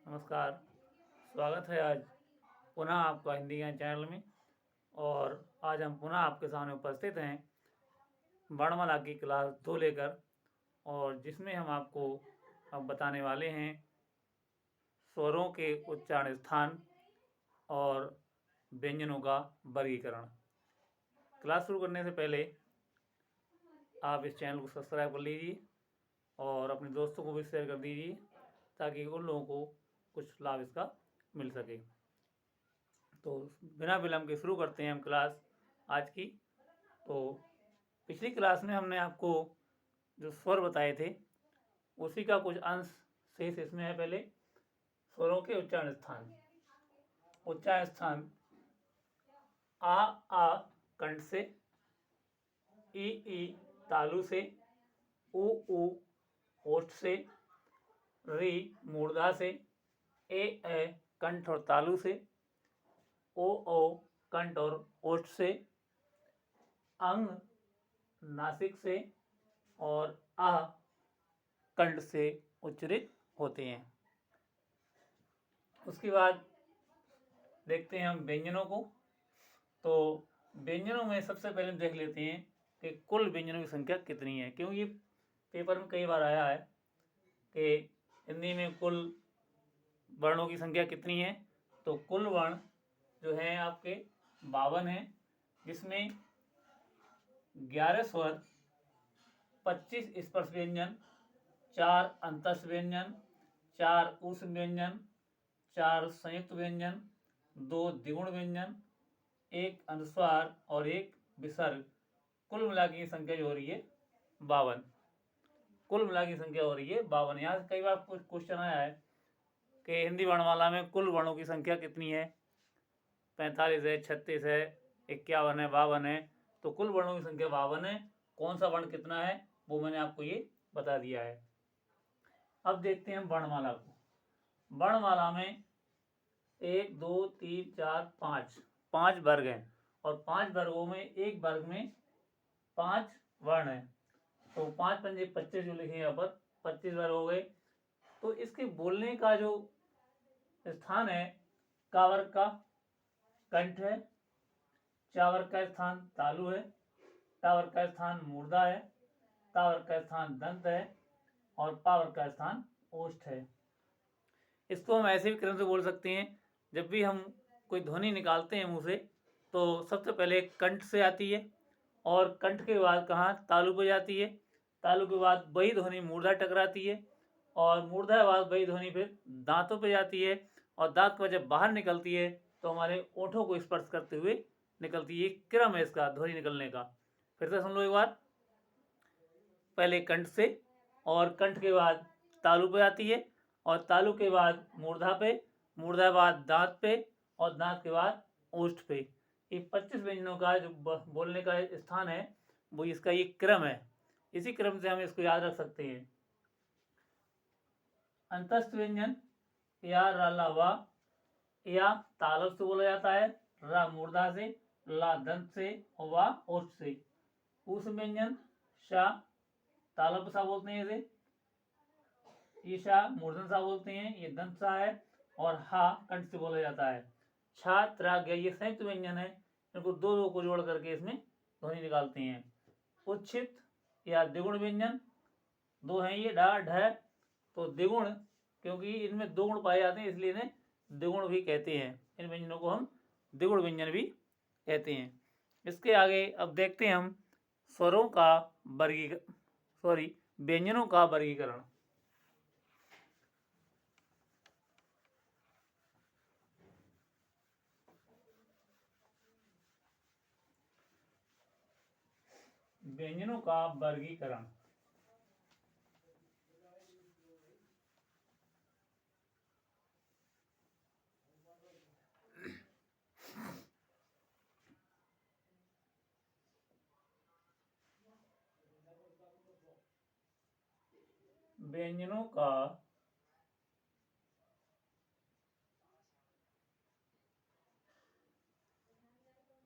नमस्कार। स्वागत है आज पुनः आपका हिंदी ज्ञान चैनल में। और आज हम पुनः आपके सामने उपस्थित हैं वर्णमाला की क्लास 2 लेकर, और जिसमें हम आपको अब बताने वाले हैं स्वरों के उच्चारण स्थान और व्यंजनों का वर्गीकरण। क्लास शुरू करने से पहले आप इस चैनल को सब्सक्राइब कर लीजिए और अपने दोस्तों को भी शेयर कर दीजिए ताकि उन लोगों को कुछ लाभ इसका मिल सके। तो बिना विलंब के शुरू करते हैं हम क्लास आज की। तो पिछली क्लास में हमने आपको जो स्वर बताए थे उसी का कुछ अंश शेष इसमें है। पहले स्वरों के उच्चारण स्थान। उच्चारण स्थान आ कंठ से, ई तालु से, उ ओष्ठ से, री मूर्धा से, ए कंठ और तालु से, ओ कंठ और ओष्ठ से, अंग नासिक से और आ कंठ से उच्चारित होते हैं। उसके बाद देखते हैं हम व्यंजनों को। तो व्यंजनों में सबसे पहले देख लेते हैं कि कुल व्यंजनों की संख्या कितनी है, क्योंकि ये पेपर में कई बार आया है कि हिंदी में कुल वर्णों की संख्या कितनी है। तो कुल वर्ण जो है आपके 52 हैं, जिसमें 11 स्वर, 25 स्पर्श व्यंजन, 4 अंतस्थ व्यंजन, 4 उष्ण व्यंजन, 4 संयुक्त व्यंजन, 2 द्विगुण व्यंजन, 1 अनुस्वार और 1 विसर्ग। कुल मिला की संख्या जो हो रही है 52। कुल मिला की संख्या हो रही है 52। यहाँ कई बार कुछ क्वेश्चन आया है कि हिंदी वर्णमाला में कुल वर्णों की संख्या कितनी है। 45 है, 36 है, 51 है, 52 है। तो कुल वर्णों की संख्या 52 है। कौन सा वर्ण कितना है वो मैंने आपको ये बता दिया है। अब देखते हैं वर्णमाला को। वर्णमाला में 1 2 3 4 5 वर्ग हैं, और 5 वर्गों में एक वर्ग में 5 वर्ण हैं। तो 5 पंजे 25 जो लिखे यहाँ पर 25 वर्ग हो गए। तो इसके बोलने का जो स्थान है, का वर्ग का कंठ है, चा वर्ग का स्थान तालु है, टा वर्ग का स्थान मूर्धा है, ता वर्ग का स्थान दंत है और पा वर्ग का स्थान ओष्ठ है। इसको हम ऐसे भी क्रम से बोल सकते हैं, जब भी हम कोई ध्वनि निकालते हैं मुंह से तो सबसे पहले कंठ से आती है, और कंठ के बाद कहाँ तालु पे जाती है, तालु के बाद वही ध्वनि मूर्धा टकराती है, और मूर्धा के बाद वही ध्वनि फिर दांतों पे जाती है, और दांत पर जब बाहर निकलती है तो हमारे ओठों को स्पर्श करते हुए निकलती है। एक क्रम है इसका ध्वनि निकलने का। फिर से सुन लो एक बार। पहले कंठ से, और कंठ के बाद तालु पे आती है, और तालु के बाद मूर्धा पे, मूर्धा के बाद दांत पे, और दांत के बाद ओष्ठ पे। ये 25 व्यंजनों का जो बोलने का स्थान है वो इसका ये क्रम है। इसी क्रम से हम इसको याद रख सकते हैं। अंतस्थ व्यंजन या रा ला वा, या तालव से बोला जाता है, रा मूर्धा से, ला दंत से और वा ओष्ठ से। उष्ण व्यंजन शा तालव सा बोलते हैं इसे, ये शा मूर्धन सा बोलते हैं, ये दंत सा है, और हा कंठ से बोला जाता है। छा त्राग्य ये संयुक्त व्यंजन है, इनको दो दो को जोड़ करके इसमें ध्वनि निकालते हैं। उच्छित या द्विगुण व्यंजन, दो हैं ये ढा ढ, तो द्विगुण क्योंकि इनमें दो गुण पाए जाते हैं इसलिए इन्हें द्विगुण भी कहते हैं। इन व्यंजनों को हम द्विगुण व्यंजन भी कहते हैं। इसके आगे अब देखते हैं हम स्वरों का व्यंजनों का वर्गीकरण। व्यंजनों का वर्गीकरण। व्यंजनों का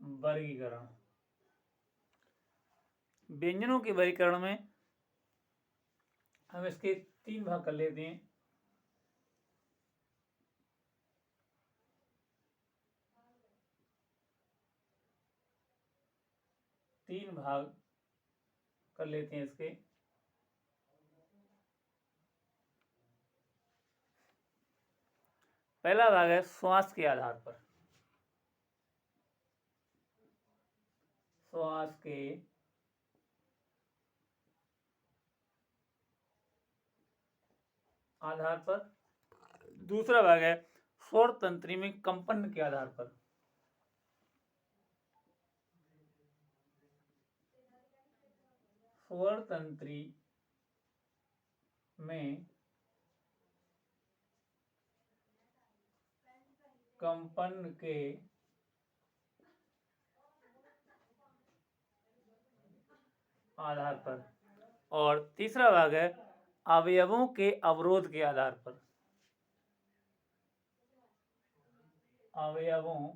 वर्गीकरण। व्यंजनों के वर्गीकरण में हम इसके 3 भाग कर लेते हैं। 3 भाग कर लेते हैं इसके। पहला भाग है श्वास के आधार पर। श्वास के आधार पर। दूसरा भाग है स्वर तंत्री में कंपन के आधार पर। स्वर तंत्री में कंपन के आधार पर। और तीसरा भाग है अवयवों के अवरोध के आधार पर। अवयवों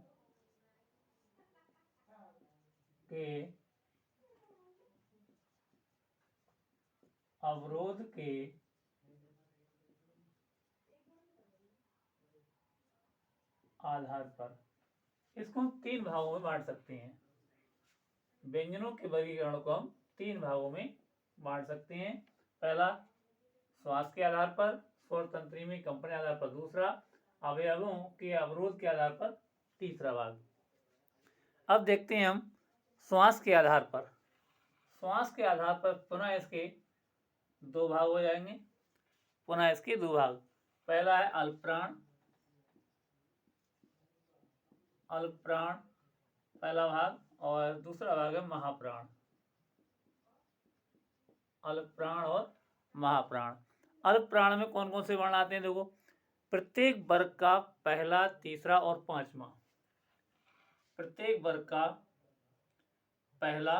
के अवरोध के आधार पर। इसको हम 3 भागों में बांट सकते हैं। व्यंजनों के वर्गीकरण को हम 3 भागों में बांट सकते हैं। पहला श्वास के आधार पर, स्वर तंत्री में कंपन के आधार पर दूसरा, अवयवों के अवरोध के आधार पर तीसरा भाग। अब देखते हैं हम श्वास के आधार पर। श्वास के आधार पर पुनः इसके 2 भाग हो जाएंगे। पुनः इसके 2 भाग। पहला है अल्पप्राण। अल्पप्राण पहला भाग, और दूसरा भाग है महाप्राण। अल्पप्राण और महाप्राण। अल्पप्राण में कौन कौन से वर्ण आते हैं देखो। प्रत्येक वर्ग का पहला, तीसरा और पांचवा। प्रत्येक वर्ग का पहला,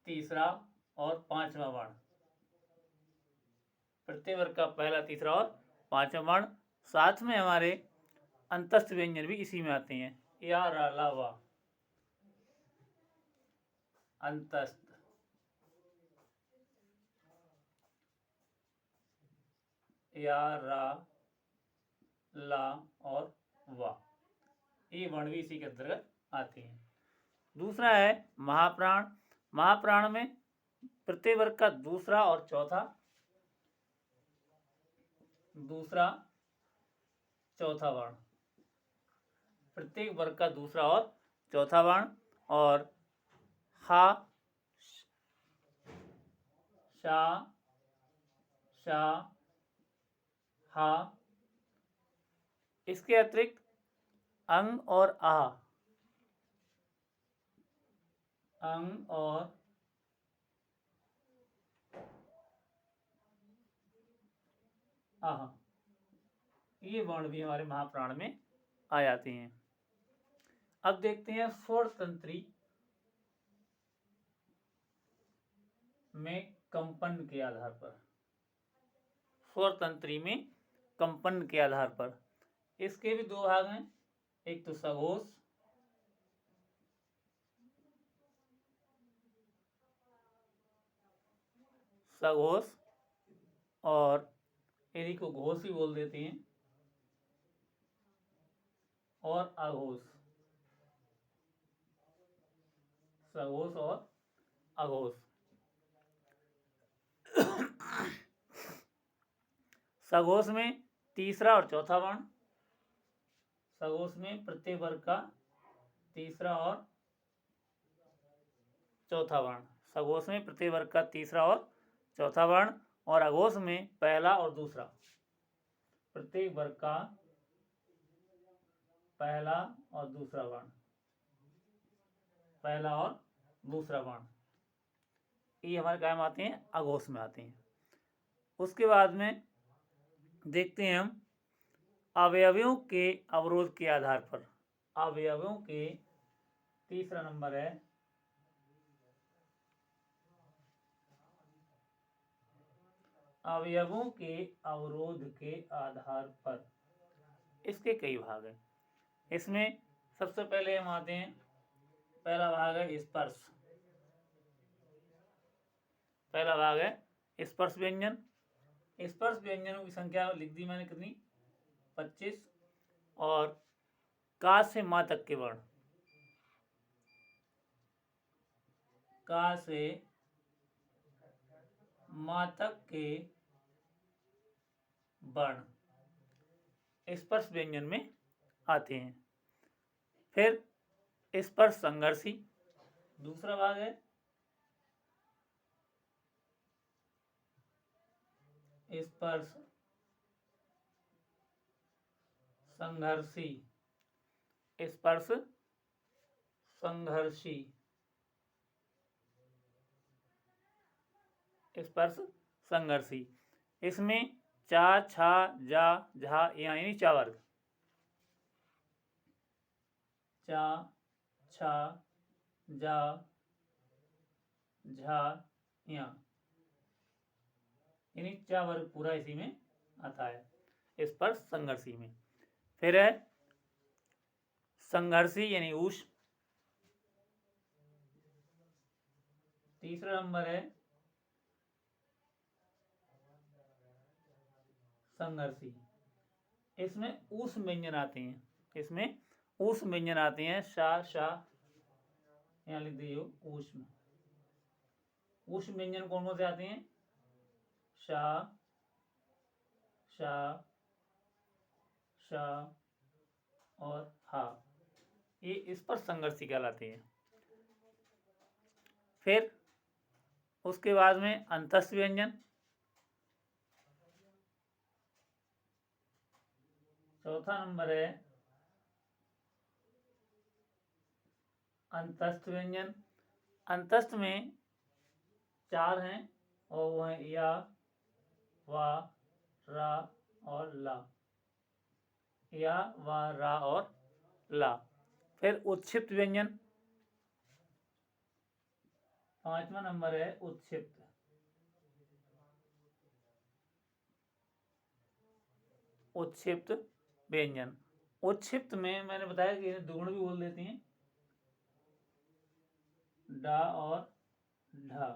तीसरा और पांचवा वर्ण। प्रत्येक वर्ग का पहला, तीसरा और पांचवा वर्ण। साथ में हमारे अंतस्थ व्यंजन भी इसी में आते हैं। या, रा, ला, वा। अंतस्थ। या, रा, ला और वा, ये वर्ण भी इसी के अंतर्गत आते हैं। दूसरा है महाप्राण। महाप्राण में प्रत्येक वर्ग का दूसरा और चौथा, दूसरा चौथा वर्ण। प्रत्येक वर्ग का दूसरा और चौथा वर्ण। और हा, शा, शा, हा। इसके अतिरिक्त अंग और आ। अंग और आह, ये वर्ण भी हमारे महाप्राण में आ जाते हैं। अब देखते हैं स्वर तंत्री में कंपन के आधार पर। स्वर तंत्री में कंपन के आधार पर इसके भी 2 भाग हैं। एक तो सघोष, सघोष, और इन्हीं को घोष भी बोल देते हैं, और अघोष। सघोष और अघोष। सघोष में तीसरा और चौथा वर्ण। सघोष में प्रत्येक वर्ग का तीसरा और चौथा वर्ण। सघोष में प्रत्येक वर्ग का तीसरा और चौथा वर्ण। और अघोष में पहला और दूसरा। प्रत्येक वर्ग का पहला और दूसरा वर्ण। पहला और दूसरा वर्ण, ये हमारे क्या में आते हैं, अघोष में आते हैं। उसके बाद में देखते हैं हम अवयवों के अवरोध के आधार पर। अवयवों के तीसरा नंबर है अवयवों के अवरोध के आधार पर। इसके कई भाग हैं। इसमें सबसे पहले हम आते हैं, पहला भाग है स्पर्श। पहला भाग है स्पर्श व्यंजन। स्पर्श व्यंजनों की संख्या लिख दी मैंने कितनी, 25। और का से माँ तक के वर्ण। का से मा तक के वर्ण स्पर्श व्यंजन में आते हैं। फिर स्पर्श संघर्षी दूसरा भाग है। स्पर्श संघर्षी, स्पर्श संघर्षी, स्पर्श संघर्षी। इसमें चा, छा, जा, झा, या यानी चा वर्ग, चा, छा, जा, झा, या यानी चा वर्ग पूरा इसी में आता है स्पर्श संघर्षी में। फिर है संघर्षी यानी ऊष्म। तीसरा नंबर है संघर्षी। इसमें ऊष्म व्यंजन आते हैं, इसमें ऊष्म व्यंजन आते हैं। शा, शा, यहाँ लिख दीजिए ऊष्म। ऊष्म व्यंजन कौन कौन से आते हैं? शा, शा, शा और हा, ये इस पर संघर्षी कहलाते हैं। फिर उसके बाद में अंतस्थ व्यंजन। चौथा नंबर है अंतस्थ व्यंजन। अंतस्थ में चार हैं और वो है या, वा, रा और ला, या, वा, रा और ला। फिर उत्क्षिप्त व्यंजन, पांचवा नंबर है उत्क्षिप्त। उत्क्षिप्त व्यंजन, उत्क्षिप्त में मैंने बताया कि दुगुण भी बोल देती हैं, डा और ढा,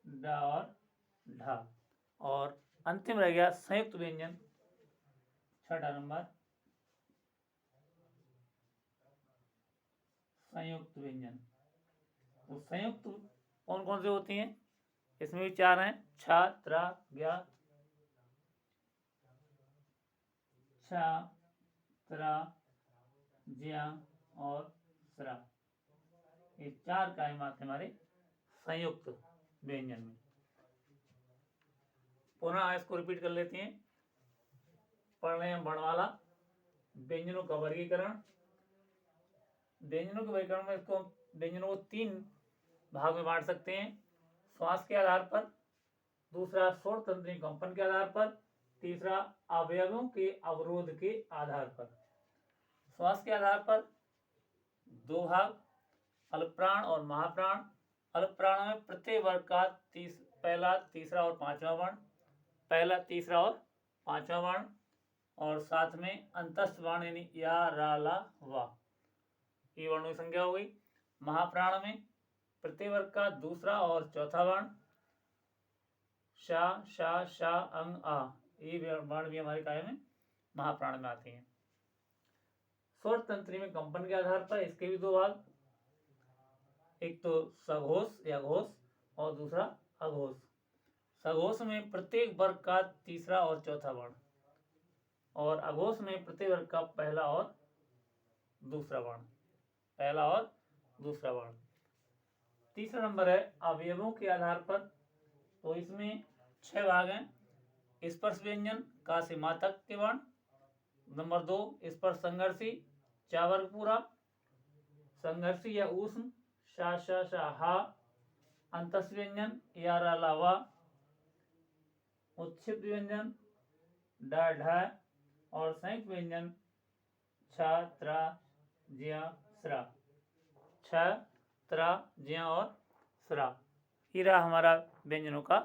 डा और ढा। और अंतिम रह गया संयुक्त व्यंजन, छठा नंबर संयुक्त व्यंजन। वो संयुक्त कौन कौन से होती हैं? इसमें भी चार हैं, छा, त्रा, ज्ञा, छा, त्रा, ज्या और स्रा। ये चार कायम आते हमारे संयुक्त व्यंजन में। पुनः इसको रिपीट कर लेते हैं। पढ़ रहे हैं वर्णमाला, व्यंजनों का वर्गीकरण। व्यंजनों के वर्गीकरण में इसको व्यंजनों को तीन भाग में बांट सकते हैं, श्वास के आधार पर, दूसरा स्वर तंत्री कंपन के आधार पर, तीसरा अवयवों के अवरोध के आधार पर। श्वास के आधार पर दो भाग, अल्पप्राण और महाप्राण। अल्पप्राण में प्रत्येक वर्ग का पहला, तीसरा और पांचवा वर्ण, पहला, तीसरा और पांचवा वर्ण, और साथ में अंतस्थ वर्ण यानी या, रा, ला, वा, ये वर्णों की संख्या हो गई। महाप्राण में प्रत्येक वर्ग का दूसरा और चौथा वर्ण, शा, शा, शा, अंग, आ, ये वर्ण भी हमारे काय में महाप्राण में आते हैं। स्वर तंत्री में कंपन के आधार पर इसके भी दो भाग, एक तो सघोष या घोष और दूसरा अघोष। सघोष में प्रत्येक वर्ग का तीसरा और चौथा वर्ण, और अघोष में प्रत्येक वर्ग का पहला और दूसरा वर्ण, पहला और दूसरा वर्ण। तीसरा नंबर है अवयवों के आधार पर, तो इसमें 6 भाग हैं। स्पर्श व्यंजन का से मा तक के वर्ण, नंबर 2 स्पर्श संघर्षी, चा वर्ग पूरा, संघर्षी या ऊष्म, शा, शा, शा, हा, अंतस्थ व्यंजन या, रा, ला, वा, उत्क्षिप्त व्यंजन डा, ढा, और संयुक्त व्यंजन छा, त्रा, ज्या, स्रा, छ, त्रा, ज्या और स्रा। ये रहा हमारा व्यंजनों का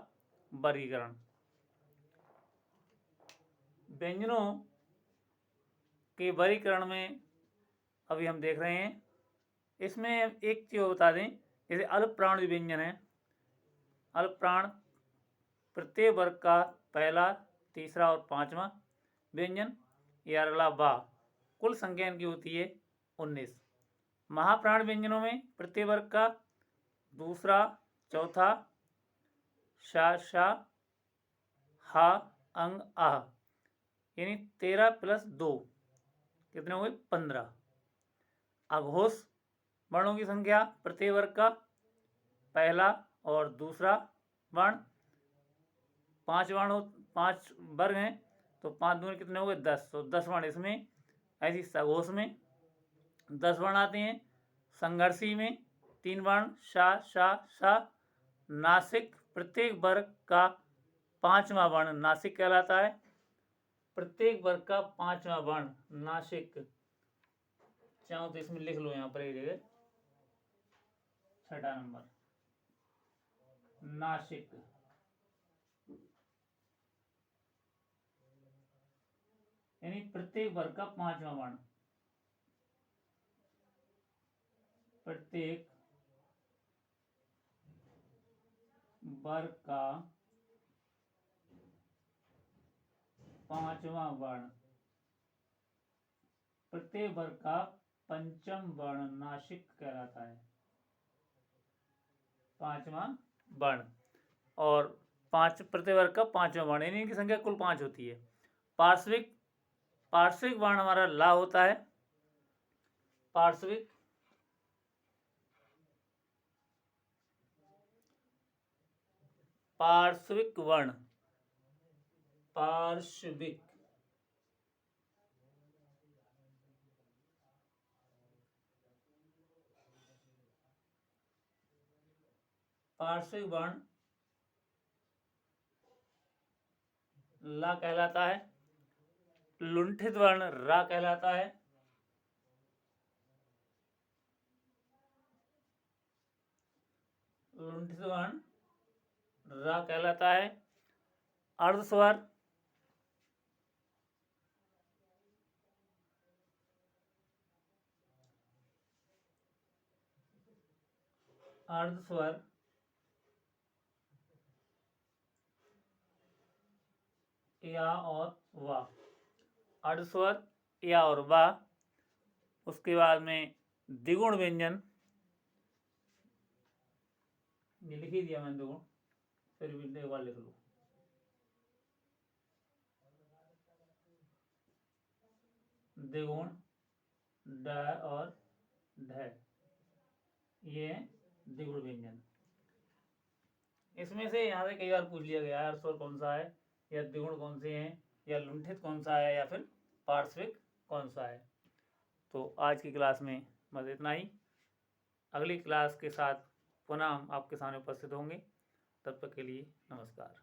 वर्गीकरण। व्यंजनों के वर्गीकरण में अभी हम देख रहे हैं, इसमें एक चीज बता दें, जैसे अल्पप्राण व्यंजन है। अल्पप्राण प्रत्येक वर्ग का पहला, तीसरा और पांचवा व्यंजन या, ला, बा, कुल संख्या इनकी होती है 19। महाप्राण व्यंजनों में प्रत्यय वर्ग का दूसरा, चौथा, शा, शा, हा, अंग, आह, यानी 13 + 2 कितने हुए? 15। अघोष वर्णों की संख्या प्रत्यय वर्ग का पहला और दूसरा वर्ण, 5 वर्ण 5 वर्ग हैं तो 5 दूनी कितने हुए? 10। तो 10 वर्ण इसमें। ऐसी सघोष में 10 वर्ण आते हैं। संघर्षी में 3 वर्ण, शा, शा, शा। नासिक प्रत्येक वर्ग का 5वां वर्ण नासिक कहलाता है। प्रत्येक वर्ग का 5वां वर्ण नासिक। चाहो तो इसमें लिख लो, यहाँ पर एक जगह 6 नंबर नासिक। यानी प्रत्येक वर्ग का 5वां वर्ण, प्रत्येक वर्ग का 5वां वर्ण, प्रत्येक वर्ग का 5वां वर्ण नासिक कहलाता है। 5वां वर्ण और 5 प्रत्येक वर्ग का 5वां वर्ण, यानी इनकी संख्या कुल 5 होती है। पार्श्विक वर्ण हमारा ला होता है। पार्श्विक वर्ण, पार्श्विक वर्ण ला कहलाता है। लुंठित वर्ण रा कहलाता है। लुंठित वर्ण रा कहलाता है। अर्धस्वर या और वा, अर्धस्वर या और वा। उसके बाद में द्विगुण व्यंजन, ये लिख ही दिया मैंने द्विगुण, फिर भी एक बार लिख लो। द्विगुण ड और ढ, ये द्विगुण व्यंजन। इसमें से यहाँ से कई बार पूछ लिया गया है अर्धस्वर कौन सा है, या द्विगुण कौन से हैं, या लुंठित कौन सा है, या फिर पार्श्विक कौन सा है। तो आज की क्लास में बस इतना ही। अगली क्लास के साथ पुनः हम आपके सामने उपस्थित होंगे। तब तक के लिए नमस्कार।